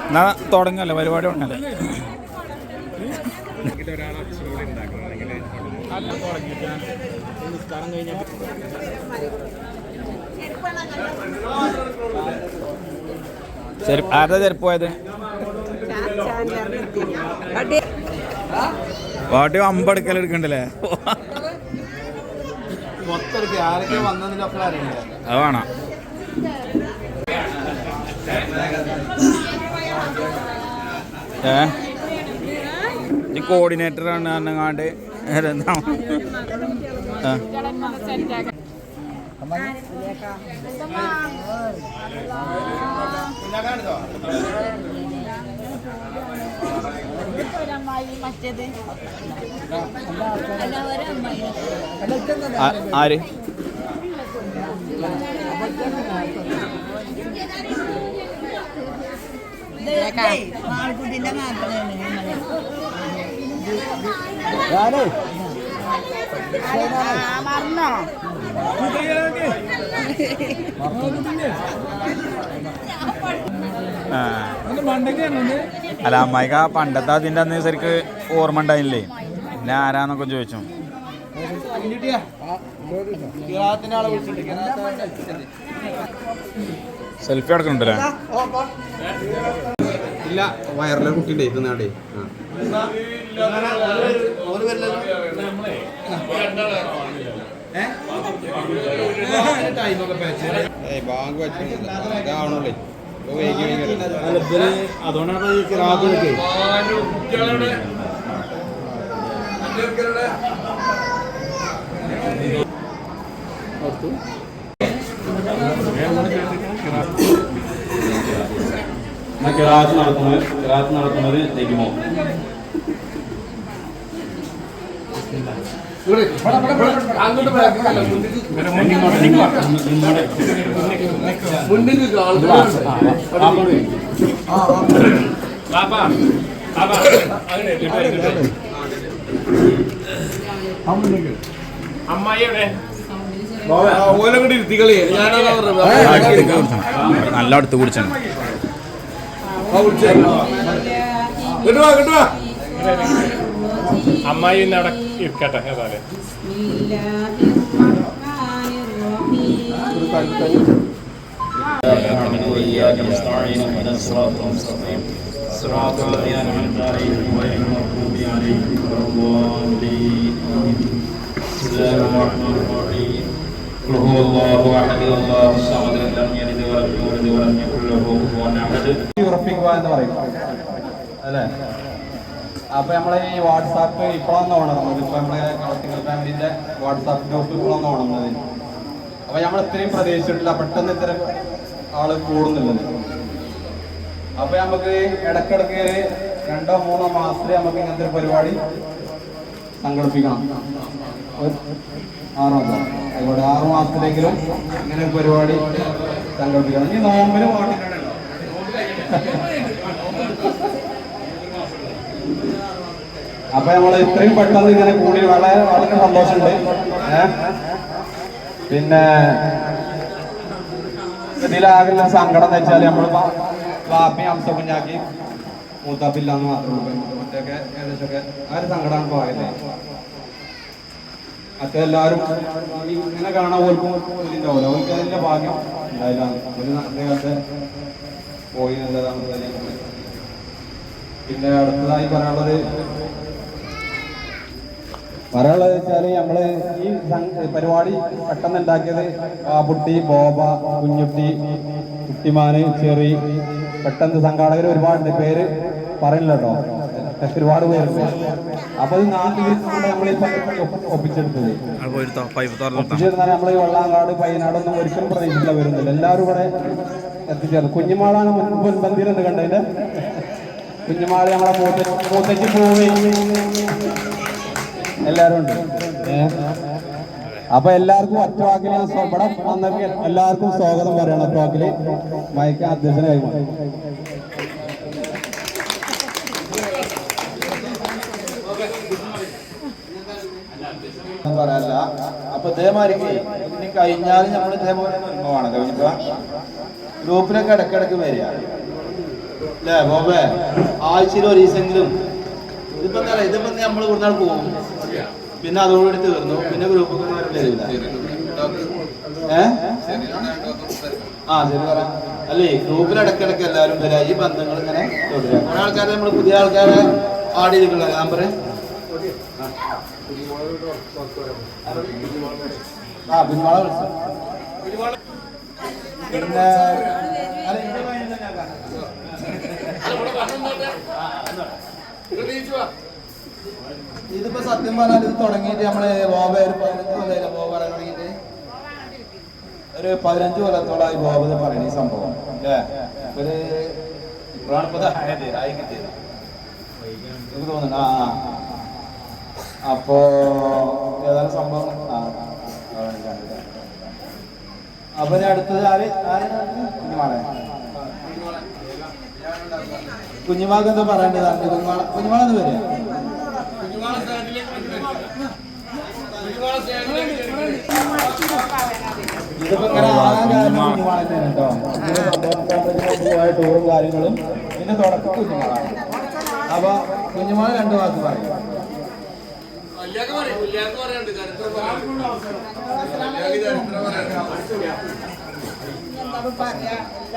എന്നാ തുടങ്ങല്ലേ പരിപാടി തുടങ്ങല്ലേ. ആരുടെ ചെരുപ്പ് പോയത്? പാട്ടി അമ്പടുക്കൽ എടുക്കണ്ടല്ലേ? അത് വേണം. ഈ കോർഡിനേറ്ററാണ് അന്നങ്ങാണ്ട് ആര് അല്ല അമ്മായിക്ക പണ്ടത്തെ അതിൻ്റെ അന്ന് ശരിക്ക് ഓർമ്മ ഉണ്ടായില്ലേ? പിന്നെ ആരാന്നൊക്കെ ചോദിച്ചു. സെൽഫി എടുക്കണ്ടല്ലേ? ഇല്ല, വയറിലെ കുട്ടിയുടെ ഇന്നാടേ ബാങ്ക് വെച്ചാണല്ലേ അതുകൊണ്ടാണ് നടത്തുന്നത് നെയ്യുമോ അമ്മായിയുടെ നല്ല അടുത്ത് കുടിച്ചാണ്. അമ്മായി ഇന്ന് അവിടെ ഇരിക്കട്ടെ. ഏതായാലും ഉറപ്പിക്കുക എന്ന് പറയും അല്ലേ? അപ്പൊ നമ്മളെ ഈ വാട്സാപ്പ് ഇപ്പോഴാണ് ഉണർന്നത്. ഇപ്പൊ നമ്മളെ കളക്ടിക്കൽ ഫാമിലിന്റെ വാട്സാപ്പ് ഗ്രൂപ്പ് ഇപ്പോഴാണ് ഉണർന്നത്. അപ്പൊ നമ്മൾ ഇത്രയും പ്രതീക്ഷിച്ചിട്ടില്ല, പെട്ടെന്ന് ഇത്തരം ആള് കൂടുന്നുള്ളത്. അപ്പൊ നമുക്ക് ഇടക്കിടക്ക് 2-3 മാസത്തിൽ നമുക്ക് ഇങ്ങനത്തെ ഒരു പരിപാടി സംഘടിപ്പിക്കണം. 6 മാസത്തിലെങ്കിലും ഇങ്ങനെ ഒരു പരിപാടി സംഘടിപ്പിക്കണം. ഈ നോമ്പിന് പാട്ടിട്ടുണ്ടല്ലോ. അപ്പൊ നമ്മൾ ഇത്രയും പെട്ടെന്ന് ഇങ്ങനെ കൂടി വളരെ വളരെ സന്തോഷമുണ്ട്. പിന്നെ ഇതിലാകുന്ന സങ്കടം എന്ന് വെച്ചാൽ നമ്മൾ വാപ്പി അംസക്കുഞ്ഞാക്കി മൂത്താപ്പില്ലാന്ന് മാത്രമേ ഉള്ളൂ. മറ്റൊക്കെ ഏകദേശമൊക്കെ ആ ഒരു സങ്കടമാണ് പോയല്ലേ. മറ്റെല്ലാവരും ഇങ്ങനെ കാണാൻ പോലും ഉണ്ടാവില്ല. അവർക്ക് അതിന്റെ ഭാഗ്യം ഉണ്ടായില്ല. ഒരു അദ്ദേഹത്തെ പോയി നല്ലതാണ്. പിന്നെ അടുത്തതായി പറയാനുള്ളത് വെച്ചാല് നമ്മള് ഈ പരിപാടി പെട്ടെന്ന് ഉണ്ടാക്കിയത് പാപ്പുട്ടി, ബോബ, കുഞ്ഞുട്ടി, കുട്ടിമാന്, ചെറി, പെട്ടെന്ന് സംഘാടകർ ഒരുപാടുണ്ട്. പേര് പറയില്ല കേട്ടോ, ഒരുപാട് പേരുണ്ട്. അപ്പൊ ഇത് 4 ദിവസം നമ്മളിപ്പോ ഒപ്പിച്ചെടുത്തത്. ഒപ്പിച്ചെടുത്താൽ നമ്മള് വെള്ളാങ്കാട്, പയ്യനാടൊന്നും ഒരിക്കലും പ്രതീക്ഷിച്ചില്ല വരുന്നില്ല. എല്ലാവരും ഇവിടെ എത്തിച്ചേർന്നു. കുഞ്ഞുമാളാണ് മുൻപന്തിയിലെന്ന് കണ്ടതിന്റെ. കുഞ്ഞുമാള് നമ്മളെ മൂത്തച്ഛി പോയി എല്ലാരും ഉണ്ട്. അപ്പൊ എല്ലാവർക്കും ഒറ്റ വാക്കിൽ ഇവിടെ വന്നവർക്ക് എല്ലാവർക്കും സ്വാഗതം പറയണം. ഒറ്റ വാക്കില് മയക്ക അധ്യക്ഷനെ കൈമാറി. പറയാല്ല. അപ്പൊ ഇതേമാതിരി കഴിഞ്ഞാലും നമ്മൾ ഇതേപോലെ അനുഭവമാണ് കഴിഞ്ഞപ്പോ ഗ്രൂപ്പിലൊക്കെ ഇടയ്ക്കിടയ്ക്ക് വരിക അല്ലേ ബോബേ ആഴ്ചയിൽ ഒരു ദിവസമെങ്കിലും ഇതിപ്പോ എന്താ പറയുക ഇതിപ്പോ നമ്മൾ ഇവിടുന്നാൾ പോകും പിന്നെ അതോടുകൂടി തീർന്നു പിന്നെ ഗ്രൂപ്പൊക്കെ വരില്ല ശരി പറയാം അല്ലേ ഗ്രൂപ്പിൽ ഇടയ്ക്കിടയ്ക്ക് എല്ലാവരും വരിക ഈ ബന്ധങ്ങൾ ഇങ്ങനെ തുടരുക കുറെ ആൾക്കാരെ നമ്മൾ പുതിയ ആൾക്കാരെ ആഡ് ചെയ്തിട്ടുള്ള നമ്പർ പിന്മാള വിളിച്ചു പിന്നെ ഇതിപ്പോ സത്യം പറഞ്ഞാൽ ഇത് തുടങ്ങിയിട്ട് നമ്മള് ബോബ ഒരു 15 കൊല്ലം ബോബ പറയാൻ തുടങ്ങിയിട്ട് ഒരു 15 കൊല്ലത്തോളമായി ബോബ പറയുന്ന ഈ സംഭവം അല്ലേ ഒരു ഇപ്പോഴാണ് ഇപ്പൊ ആയി കിട്ടിയത് എനിക്ക് തോന്നുന്നു അപ്പോ ഏതായാലും സംഭവം അപ്പൊ ഞാൻ അടുത്തത് കുഞ്ഞുമാളെ കുഞ്ഞുമാൾക്ക് എന്താ പറയേണ്ടതാണ് കുഞ്ഞുമാളെന്ന് വരിക ഇതിപ്പോ ഇങ്ങനെ ആകാൻ കാരണം കുഞ്ഞുമാൾ തന്നെയാണ് കേട്ടോ ടൂറും കാര്യങ്ങളും ഇതിന്റെ തുടക്കം കുഞ്ഞുമാളാണ് അപ്പൊ കുഞ്ഞുമാൾ 2 വാക്ക് പറയും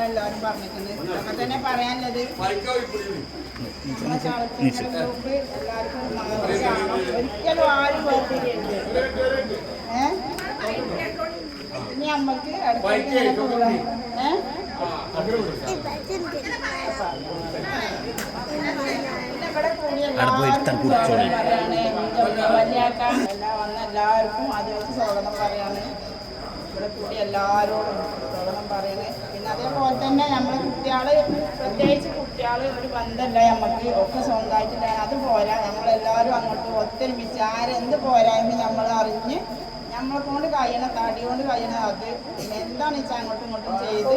എല്ലാവരും പറഞ്ഞിട്ടുണ്ട് അപ്പൊ തന്നെ പറയാനുള്ളത് ഒരിക്കലും ആരും വേർതിരിയരുത് ഇനി അമ്മക്ക് ഇടയ്ക്ക് കൂടാം ഇവിടെ കൂടി വലിയാക്കാൻ എല്ലാം വന്ന എല്ലാവർക്കും ആദ്യമായിട്ട് സ്വാഗതം പറയാണ് ഇവിടെ കൂടി എല്ലാവരോടും സ്വാഗതം പറയണേ പിന്നെ അതേപോലെ തന്നെ നമ്മളെ കുട്ടികള് പ്രത്യേകിച്ച് കുട്ടികള് ഒരു ബന്ധമല്ല നമുക്ക് ഒക്കെ സ്വന്തമായിട്ടില്ല അത് പോരാ നമ്മളെല്ലാവരും അങ്ങോട്ട് ഒത്തൊരുമിച്ച് ആരെന്ത് പോരായ്മ നമ്മൾ അറിഞ്ഞ് നമ്മളെ കൊണ്ട് കഴിയണ തടി കൊണ്ട് കഴിയണ അത് എന്താണെന്ന് വെച്ചാൽ അങ്ങോട്ടും ഇങ്ങോട്ടും ചെയ്ത്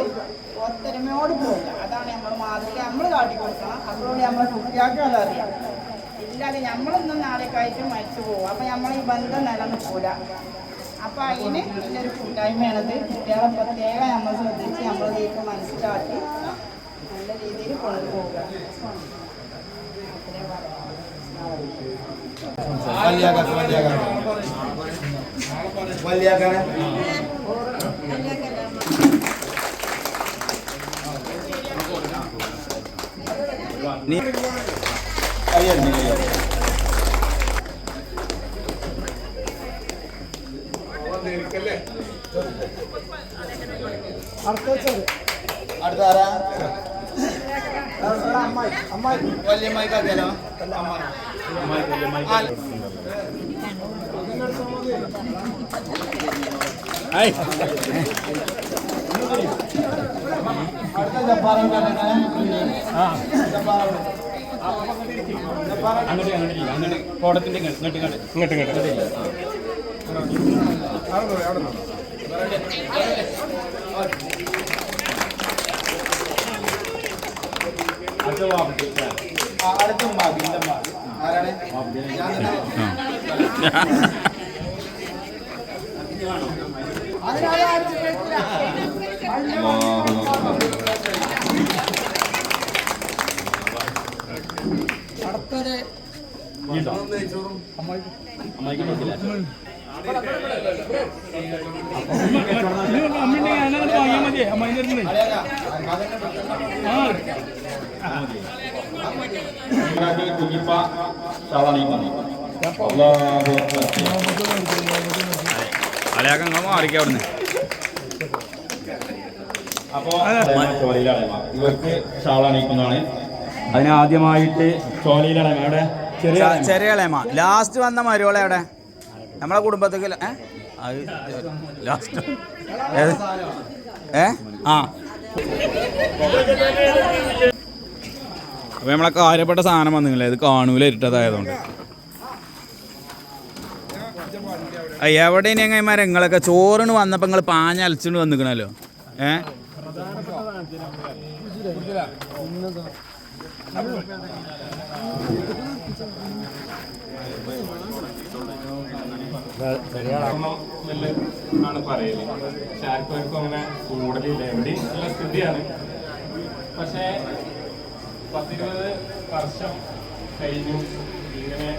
ഒത്തൊരുമയോട് പോകില്ല അതാണ് നമ്മൾ മാതൃക നമ്മൾ കാട്ടിക്കൊടുക്കണം അതോടെ നമ്മളെ കുട്ടികൾക്ക് അതറിയാം ഇല്ലാതെ നമ്മളൊന്നും നാളേക്കായിട്ട് മരിച്ചു പോകും അപ്പം നമ്മൾ ഈ ബന്ധം നിലനിൽക്കൂല അപ്പം അതിന് ഇതിലൊരു കൂട്ടായ്മയാണത് കുട്ടികളെ പ്രത്യേകം നമ്മൾ ശ്രദ്ധിച്ച് നമ്മളിലേക്ക് മനസ്സിലാക്കി നല്ല രീതിയിൽ കൊണ്ടുപോകുക അടുത്താരാ വലിയ മൈക്കാക്കിയാലോ അടുത്ത ജപ്പാറ കോടത്തിന്റെ ഇങ്ങോട്ട് അടുത്തും ആരാണ് കുഞ്ഞിപ്പ ശാളാണിക്കുന്നു അലയാക്കങ്ങൾ മാറിക്കാം അവിടുന്ന്. അപ്പോ ഇവർക്ക് ഷാളാണിക്കുന്നതാണ്. അതിനാദ്യമായിട്ട് ചോലയിലടങ്ങ അവിടെ ചെറിയ ഇളയമ്മ ലാസ്റ്റ് വന്ന മരുവളെ എവിടെ നമ്മളെ കുടുംബത്തേക്ക് അത് ലാസ്റ്റ് അപ്പൊ നമ്മളെ കാര്യപ്പെട്ട സാധനം വന്നില്ലേ ഇത് കാണൂല ഇരിട്ടതായതുകൊണ്ട് എവിടെ ഇനി എങ്ങന്മാരെ നിങ്ങളൊക്കെ ചോറിന് വന്നപ്പോ നിങ്ങൾ പാഞ്ഞലച്ചുകൊണ്ട് വന്നിക്കണല്ലോ ആണ് പറയല്. പക്ഷെ ആർക്കും അങ്ങനെ കൂടുതലില്ല, എവിടെയും ഉള്ള സ്ഥിതിയാണ്. പക്ഷേ 10-20 വർഷം കഴിഞ്ഞു ഇങ്ങനെ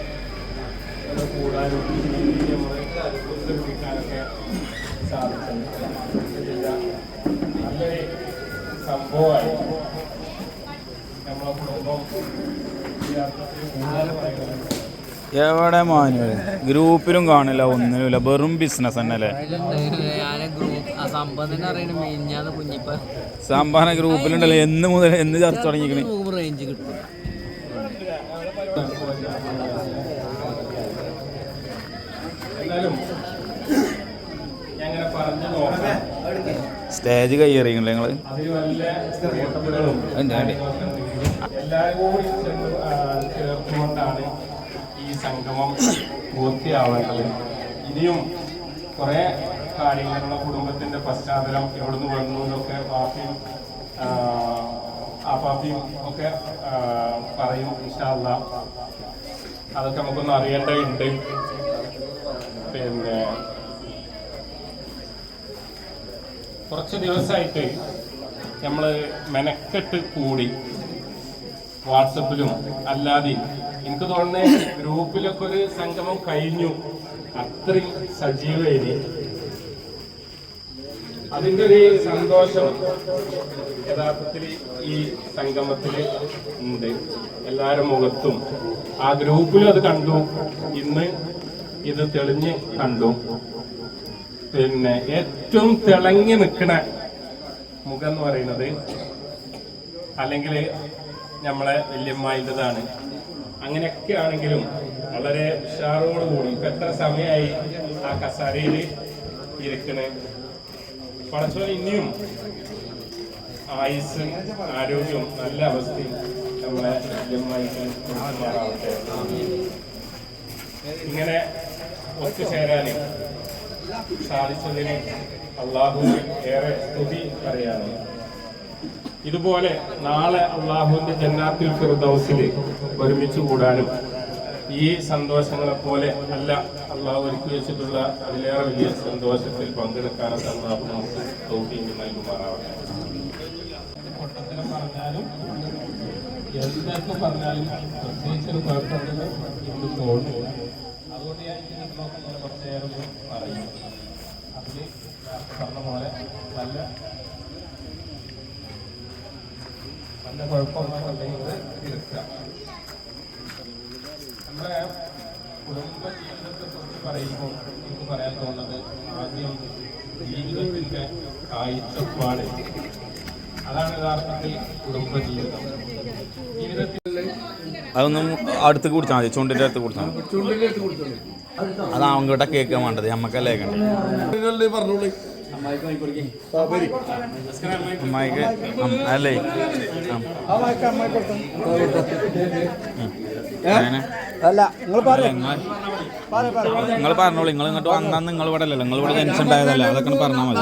കൂടാനും ഉത്സവിക്കാനൊക്കെ സാധിച്ചില്ല. നല്ലൊരു സംഭവമായി നമ്മളെ കുടുംബം കൂടാൻ പറയുന്നത്. എവിടെ മാനുവൽ ഗ്രൂപ്പിലും കാണില്ല, ഒന്നിനുമില്ല, വെറും ബിസിനസ് തന്നെ അല്ലേ. സംഭാവന ഗ്രൂപ്പിലുണ്ടല്ലോ, എന്ന് മുതൽ എന്ന് ചർച്ച തുടങ്ങിയിരിക്കണേ. റേഞ്ച് കിട്ടും. എന്നാലും ഞാൻ പറഞ്ഞു നോക്കാം. സ്റ്റേജ് കയ്യേറിയില്ലേ നിങ്ങള്? അതിൽ വല്ല ഫോട്ടോകളും എല്ലാവരും കൂടി ചേർത്തുകൊണ്ടാണ് ഈ സംഗമം പൂർത്തിയാവേണ്ടത്. ഇനിയും കുറേ കാര്യങ്ങളുടെ കുടുംബത്തിന്റെ പശ്ചാത്തലം എവിടുന്ന് വന്നു എന്നൊക്കെ പാപ്പിയും ആപ്പാപ്പിയും ഒക്കെ പറയും ഇൻഷാ അല്ലാഹ്. അതൊക്കെ നമുക്കൊന്ന് അറിയേണ്ടതുണ്ട്. പിന്നെ കുറച്ച് ദിവസമായിട്ട് നമ്മൾ മെനക്കെട്ട് കൂടി വാട്സപ്പിലും അല്ലാതെയും. എനിക്ക് തോന്നുന്നത് ഗ്രൂപ്പിലൊക്കെ ഒരു സംഗമം കഴിഞ്ഞു, അത്രയും സജീവമായി. അതിൻ്റെ ഒരു സന്തോഷം യഥാർത്ഥത്തിൽ ഈ സംഗമത്തിൽ ഉണ്ട്. എല്ലാവരും മുഖത്തും ആ ഗ്രൂപ്പിലും അത് കണ്ടു, ഇന്ന് ഇത് തെളിഞ്ഞ് കണ്ടു. പിന്നെ ഏറ്റവും തിളങ്ങി നിൽക്കുന്ന മുഖം എന്ന് പറയുന്നത് അല്ലെങ്കിൽ നമ്മളെ വല്യമ്മായിൻ്റെതാണ്. അങ്ങനെയൊക്കെ ആണെങ്കിലും വളരെ ഉഷാറോടുകൂടി ഇപ്പം എത്ര സമയമായി ആ കസാരയിൽ ഇരിക്കണേ. പടച്ചോൻ ഇനിയും ആയുസ്സും ആരോഗ്യവും നല്ല അവസ്ഥയും നമ്മളെ വല്യമ്മായിക്ക് മാറാവട്ടെ. ഇങ്ങനെ ഒത്തുചേരാൻ സാധിച്ചതിന് അള്ളാഹുവിന് ഏറെ സ്തുതി പറയാണ്. ഇതുപോലെ നാളെ അള്ളാഹുവിന്റെ ജന്നാത്തുൽ ഫിർദൗസിൽ ഒരുമിച്ച് കൂടാനും ഈ സന്തോഷങ്ങളെ പോലെ അല്ല അള്ളാഹു ഒരുക്കി വെച്ചിട്ടുള്ള അതിലേറെ വലിയ സന്തോഷത്തിൽ പങ്കെടുക്കാനൊക്കെ അള്ളാഹു നമുക്ക് തൗഫീഖ് നൽകുമാറാവട്ടെ. പൊട്ടത്തരം പറഞ്ഞാലും എന്തൊക്കെ പറഞ്ഞാലും പ്രത്യേകിച്ചൊരു കുഴപ്പമുണ്ടെന്ന് എനിക്ക് തോന്നുന്നില്ല. അതുകൊണ്ട് ഞാൻ നിങ്ങളൊക്കെ കുറച്ച് നേരം പറയും. അതിൽ പറഞ്ഞ പോലെ നല്ല കുഴപ്പമൊന്നുണ്ടെങ്കിൽ തീർക്കാം. നമ്മുടെ കുടുംബ ജീവിതത്തെക്കുറിച്ച് പറയുമ്പോൾ എനിക്ക് പറയാൻ തോന്നുന്നത് ആദ്യം ജീവിതത്തിൻ്റെ കാഴ്ചപ്പാട്. അതാണ് യഥാർത്ഥത്തിൽ കുടുംബജീവിതം. ജീവിതത്തിൽ അതൊന്നും അടുത്ത് കുടിച്ചാൽ മതി, ചൂണ്ടിൻ്റെ അടുത്ത് കുടിച്ചാൽ മതി. അത് അവങ്കോട്ടെ കേൾക്കാൻ വേണ്ടത്, നമ്മക്കല്ലേ കേൾക്കണ്ടേ. അമ്മായിക്ക് അല്ലേ നിങ്ങൾ പറഞ്ഞോളൂ. നിങ്ങൾ ഇങ്ങോട്ട് വന്നാൽ നിങ്ങൾ ഇവിടെ അല്ലല്ലോ, നിങ്ങൾ ഇവിടെ ജനിച്ചു ഉണ്ടായതല്ല, അതൊക്കെ പറഞ്ഞാൽ മതി.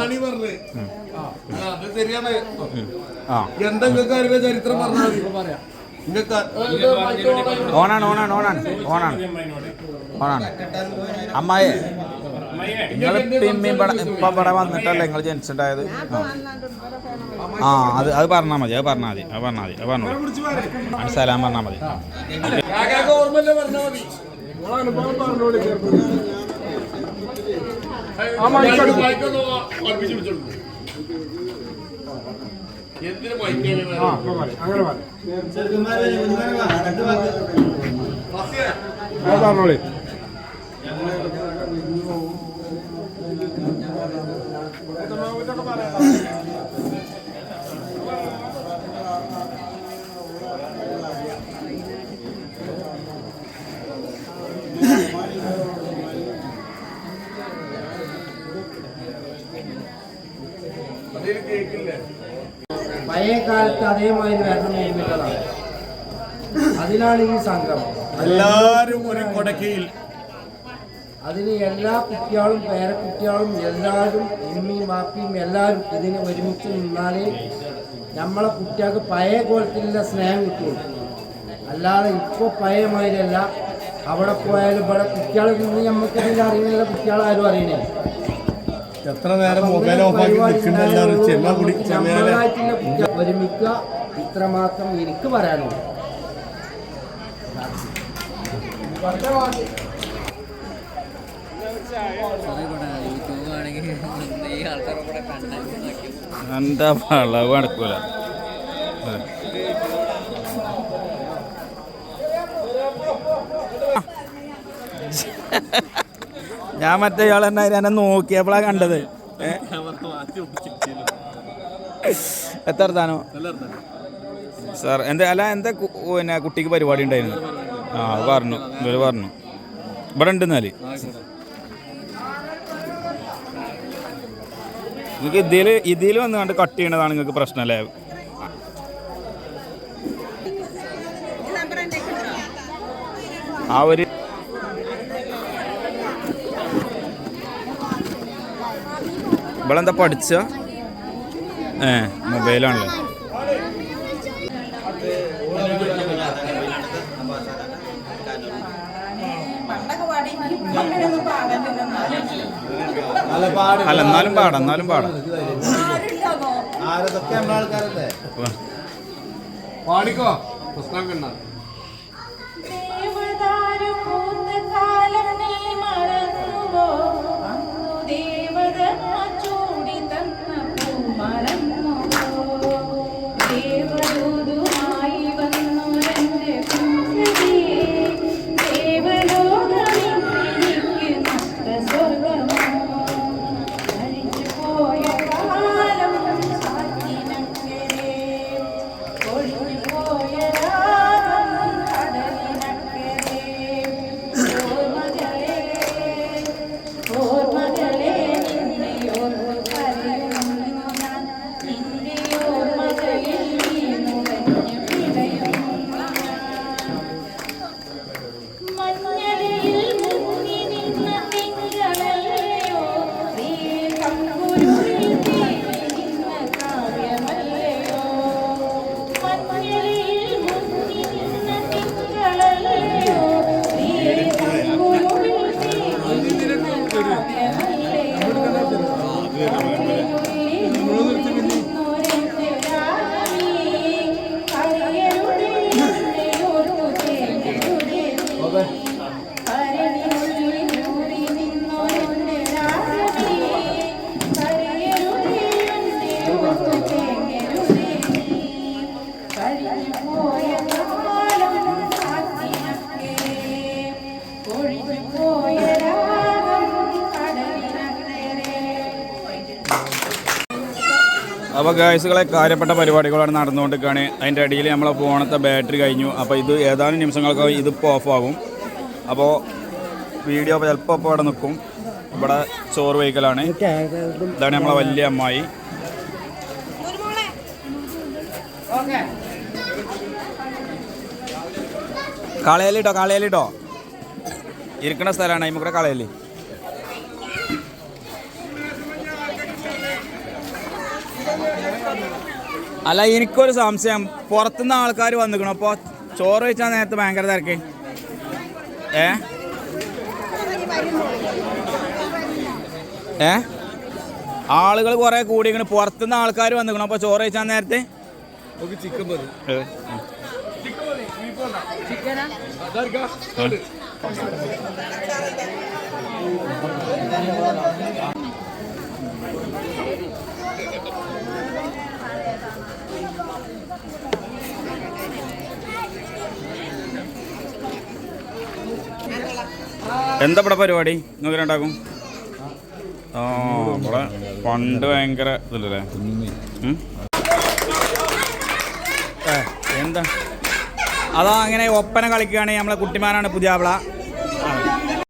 ചരിത്രം പറഞ്ഞാൽ ഓണാണ് ഓണാണ് ഓണാണ് ഓണാണ് ഓണാണ്. അമ്മായി നിങ്ങൾ ഇപ്പം ഇവിടെ വന്നിട്ടല്ലേ നിങ്ങൾ ജനിച്ചിട്ടുണ്ടായത്? ആ അത് പറഞ്ഞാൽ മതി, അത് പറഞ്ഞാൽ മതി, അത് പറഞ്ഞാൽ മതി, അത് പറഞ്ഞോളൂ. സലാം പറഞ്ഞാൽ മതി. പറഞ്ഞോളി. പഴയ കാലത്ത് അതേമാതിരി വരണം നിർമ്മിച്ചതാണ്. അതിനാണ് ഈ സംഗമം. എല്ലാവരും ഒരു കൊടക്കയിൽ അതിന് എല്ലാ കുട്ടികളും പേരക്കുട്ടികളും എല്ലാവരും ഉമ്മയും മാപ്പിയും എല്ലാവരും ഇതിന് ഒരുമിച്ച് നിന്നാലേ നമ്മളെ കുട്ടികൾക്ക് പഴയ കോലത്തിലുള്ള സ്നേഹം കിട്ടുള്ളൂ. അല്ലാതെ ഇപ്പോൾ പഴയ മാതിരിയല്ല. അവിടെ പോയാലും ഇവിടെ കുട്ടികളെ നിന്ന് നമുക്ക് ഇതിൽ അറിയുന്നില്ല, കുട്ടികളാരും അറിയണേ. എത്ര നേരം മൊബൈൽ ഓഫാക്കി നിൽക്കുന്ന എല്ലാവരും ചെമ്മ കുടിച്ച് നമ്മളായിട്ടുള്ള കുട്ടികൾ ഒരുമിക്കുക, ഇത്രമാത്രം എനിക്ക് പറയാനുള്ളൂ. എന്താ വളവ് നടക്കൂല. ഞാൻ മറ്റേ ഇയാളെന്നെ എന്നെ നോക്കിയപ്പോഴാ കണ്ടത്. എത്ര താനോ സാർ? എന്താ അല്ല എന്താ പിന്നെ കുട്ടിക്ക് പരിപാടി ഉണ്ടായിരുന്നു? ആ പറഞ്ഞു, ഇവര് പറഞ്ഞു ഇവിടെ ഉണ്ടെന്നാല്. നിങ്ങൾക്ക് ഇതിൽ വന്ന് കണ്ട് കട്ട് ചെയ്യണതാണ് നിങ്ങൾക്ക് പ്രശ്നമല്ലേ? ആ ഒരു ഇവളെന്താ പഠിച്ച മൊബൈലാണല്ലോ. അല്ല എന്നാലും പാടാം. പാടിക്കോ പ്രശ്നം കണ്ട അപ്പോൾ ഗായ്സുകളെ കാര്യപ്പെട്ട പരിപാടികളാണ് നടന്നുകൊണ്ടിരിക്കുകയാണ്. അതിൻ്റെ ഇടയിൽ നമ്മളെ ഫോണത്തെ ബാറ്ററി കഴിഞ്ഞു. അപ്പോൾ ഇത് ഏതാനും നിമിഷങ്ങൾക്ക് ഇതിപ്പോൾ ഓഫാകും. അപ്പോൾ വീഡിയോ ചിലപ്പോൾ ഇപ്പോൾ ഇവിടെ നിൽക്കും. ഇവിടെ ചോറ് വയ്ക്കലാണ്. ഇതാണ് നമ്മളെ വലിയ അമ്മായി. കളയലിട്ടോ ഇരിക്കുന്ന സ്ഥലമാണ് അതിമൂടെ കളയല്. അല്ല എനിക്കൊരു സംശയം, പുറത്തുനിന്ന് ആൾക്കാർ വന്നിക്കണം. അപ്പോൾ ചോറ് വെച്ചാൽ നേരത്തെ ഭയങ്കര തിരക്ക്. ആളുകൾ കുറേ കൂടിക്കണം. പുറത്തുനിന്ന് ആൾക്കാർ വന്നിക്കണം. അപ്പോൾ ചോറ് വെച്ചാൽ നേരത്തെ ചിക്കൻ മതി. എന്താ ഇവിടെ പരിപാടി നിങ്ങൾക്ക് രണ്ടാക്കും? ആ ഇവിടെ പണ്ട് ഭയങ്കര ഇതല്ലേ. എന്താ അതാ അങ്ങനെ ഒപ്പന കളിക്കുകയാണെങ്കിൽ നമ്മളെ കുട്ടിമാരാണ് പുതിയാപ്പിള.